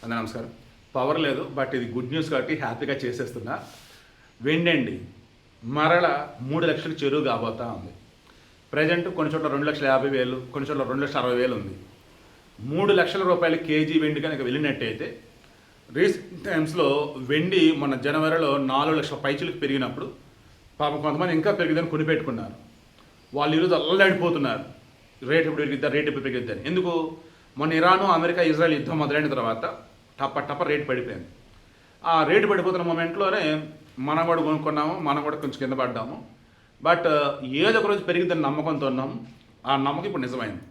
అందరూ నమస్కారం. పవర్ లేదు, బట్ ఇది గుడ్ న్యూస్ కాబట్టి హ్యాపీగా చేసేస్తున్నా. వెండండి మరల 3 లక్షలకు చెరువు కాబోతా ఉంది. ప్రజెంట్ కొన్ని చోట్ల 2,50,000, కొన్ని చోట్ల 2,60,000 ఉంది. 3 లక్షల రూపాయలు కేజీ వెండి కనుక వెళ్ళినట్టయితే రీసెంట్ టైమ్స్లో వెండి మొన్న జనవరిలో 4 లక్షల పైచులకు పెరిగినప్పుడు పాపం కొంతమంది ఇంకా పెరిగిద్దని కొనిపెట్టుకున్నారు. వాళ్ళు ఈరోజు అల్లాడిపోతున్నారు, రేట్ ఎప్పుడు పెరిగిద్దా, రేట్ ఎప్పుడు పెరిగిద్దని. ఎందుకు? మొన్న ఇరాను అమెరికా ఇజ్రాయెల్ యుద్ధం మొదలైన తర్వాత టప్ప రేటు పడిపోయింది. ఆ రేటు పడిపోతున్న మూమెంట్లోనే మనం కూడా కొనుక్కున్నాము, మనం కూడా కొంచెం కింద పడ్డాము. బట్ ఏదో ఒక రోజు పెరిగిద్దని నమ్మకంతో ఉన్నాము. ఆ నమ్మకం ఇప్పుడు నిజమైంది.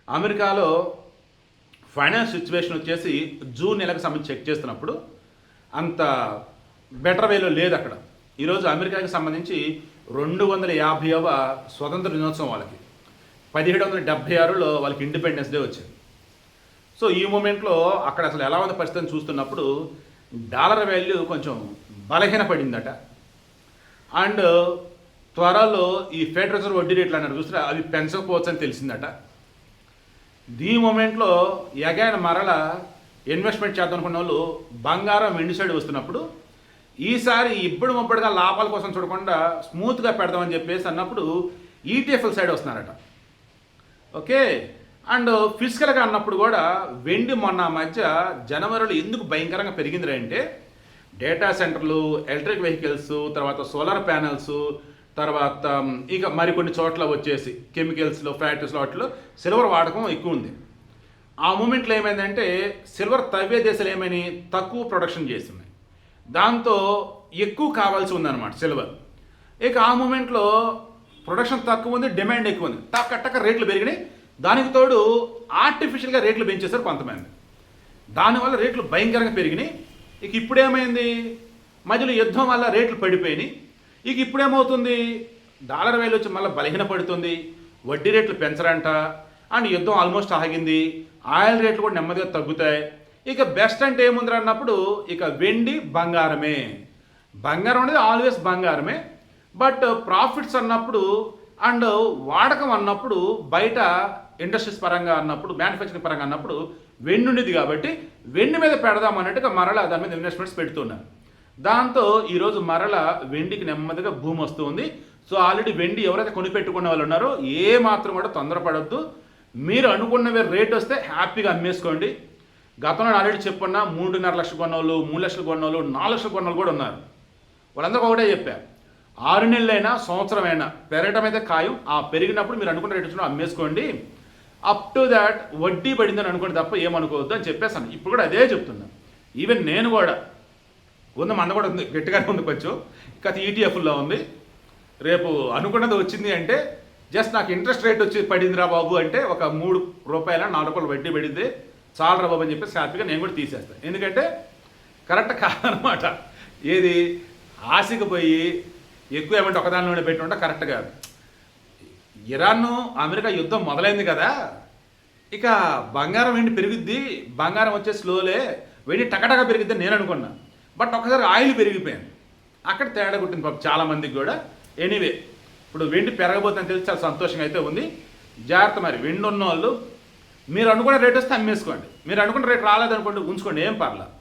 అమెరికాలో ఫైనాన్స్ సిచ్యువేషన్ వచ్చేసి జూన్ నెలకు సంబంధించి చెక్ చేస్తున్నప్పుడు అంత బెటర్ వేలో లేదు అక్కడ. ఈరోజు అమెరికాకి సంబంధించి 250వ స్వతంత్ర దినోత్సవం వాళ్ళకి 1776లో వాళ్ళకి ఇండిపెండెన్స్ డే వచ్చింది. సో ఈ మూమెంట్లో అక్కడ అసలు ఎలా ఉంది పరిస్థితిని చూస్తున్నప్పుడు డాలర్ వాల్యూ కొంచెం బలహీన పడిందట. అండ్ త్వరలో ఈ ఫెడరల్ రిజర్వ్ వడ్డీ రేట్లు అన్నారు చూస్తే అవి పెంచకపోవచ్చు అని తెలిసిందట. ఈ మూమెంట్లో ఎగైన మరల ఇన్వెస్ట్మెంట్ చేద్దాం అనుకున్న వాళ్ళు బంగారం వెండి సైడ్ వస్తున్నప్పుడు ఈసారి ముబ్బడిగా లాభాల కోసం చూడకుండా స్మూత్గా పెడదామని చెప్పేసి అన్నప్పుడు ఈటీఎఫ్ల సైడ్ వస్తున్నారట. ఓకే. అండ్ ఫిజికల్గా అన్నప్పుడు కూడా వెండి మొన్న మధ్య జనవరిలో ఎందుకు భయంకరంగా పెరిగింది అంటే డేటా సెంటర్లు, ఎలక్ట్రిక్ వెహికల్స్, తర్వాత సోలార్ ప్యానెల్స్, తర్వాత ఇక మరికొన్ని చోట్ల వచ్చేసి కెమికల్స్లో, ఫ్యాక్టరీస్లో వాటిలో సిల్వర్ వాడకం ఎక్కువ ఉంది. ఆ మూమెంట్లో ఏమైందంటే సిల్వర్ తవ్వే దేశాలు ఏమని తక్కువ ప్రొడక్షన్ చేస్తున్నాయి, దాంతో ఎక్కువ కావాల్సి ఉందన్నమాట సిల్వర్. ఇక ఆ మూమెంట్లో ప్రొడక్షన్ తక్కువ ఉంది, డిమాండ్ ఎక్కువ ఉంది, టక్క రేట్లు పెరిగినాయి. దానికి తోడు ఆర్టిఫిషియల్గా రేట్లు పెంచేశారు కొంతమంది, దానివల్ల రేట్లు భయంకరంగా పెరిగినాయి. ఇక ఇప్పుడేమైంది, మధ్యలో యుద్ధం వల్ల రేట్లు పడిపోయినాయి. ఇక ఇప్పుడేమవుతుంది, డాలర్ వాల్యూ వచ్చి మళ్ళీ బలహీన పడుతుంది, వడ్డీ రేట్లు పెంచరంట, అండ్ యుద్ధం ఆల్మోస్ట్ ఆగింది, ఆయిల్ రేట్లు కూడా నెమ్మదిగా తగ్గుతాయి. ఇక బెస్ట్ అంటే ఏముంది అన్నప్పుడు ఇక వెండి బంగారమే. బంగారం అనేది ఆల్వేస్ బంగారమే. బట్ ప్రాఫిట్స్ అన్నప్పుడు అండ్ వాడకం అన్నప్పుడు బయట ఇండస్ట్రీస్ పరంగా అన్నప్పుడు, మ్యానుఫ్యాక్చరింగ్ పరంగా అన్నప్పుడు వెండి ఉండేది కాబట్టి వెండి మీద పెడదాం అన్నట్టుగా మరలా దాని మీద ఇన్వెస్ట్మెంట్స్ పెడుతున్నారు. దాంతో ఈరోజు మరల వెండికి నెమ్మదిగా భూమి వస్తుంది. సో ఆల్రెడీ వెండి ఎవరైతే కొనిపెట్టుకున్న వాళ్ళు ఉన్నారో ఏ మాత్రం కూడా తొందరపడద్దు. మీరు అనుకున్నవే రేట్ వస్తే హ్యాపీగా అమ్మేసుకోండి. గతంలో ఆల్రెడీ చెప్పుకున్నా 3.5 లక్షలు కొన్నోళ్ళు, 3 లక్షలు కొన్నోళ్ళు, 4 లక్షలు కొన్నోళ్ళు కూడా ఉన్నారు. వాళ్ళందరూ ఒకటే చెప్పారు, 6 నెలలైనా సంవత్సరమైనా పెరగడం అయితే ఖాయం. ఆ పెరిగినప్పుడు మీరు అనుకున్న రేట్ వచ్చినా అమ్మేసుకోండి. అప్ టు దాట్ వడ్డీ పడిందని అనుకోండి తప్ప ఏమనుకోవద్దు అని చెప్పేసాను. ఇప్పుడు కూడా అదే చెప్తున్నాను. ఈవెన్ నేను కూడా ఉంది, మన కూడా ఉంది, గట్టిగానే ఉంది, కొంచెం ఇక ఈటీఎఫ్లో ఉంది. రేపు అనుకున్నది వచ్చింది అంటే జస్ట్ నాకు ఇంట్రెస్ట్ రేట్ వచ్చి పడిందిరా బాబు అంటే ఒక 3 రూపాయల 4 రూపాయలు వడ్డీ పడింది చాలరా బాబు అని చెప్పేసి హ్యాపీగా నేను కూడా తీసేస్తాను. ఎందుకంటే కరెక్ట్ కాదనమాట. ఏది ఆశకి పోయి ఎక్కువ ఏమంటే ఒకదానిలోనే పెట్టి ఉంటే కరెక్ట్ కాదు. ఇరాన్ అమెరికా యుద్ధం మొదలైంది కదా, ఇక బంగారం వెండి పెరుగుద్ది, బంగారం వచ్చే స్లోలే వెండి టకటగా పెరిగిద్ది నేను అనుకున్నా. బట్ ఒకసారి ఆయిల్ పెరిగిపోయింది, అక్కడ తేడా కొట్టింది పాపం చాలామందికి కూడా. ఎనీవే ఇప్పుడు వెండి పెరగబోతుందని తెలిసి చాలా సంతోషంగా అయితే ఉంది. జాగ్రత్త. మరి వెండి ఉన్న వాళ్ళు మీరు అనుకున్న రేట్ వస్తే అమ్మేసుకోండి, మీరు అనుకున్న రేట్ రాలేదనుకోండి ఉంచుకోండి, ఏం పర్లేదు.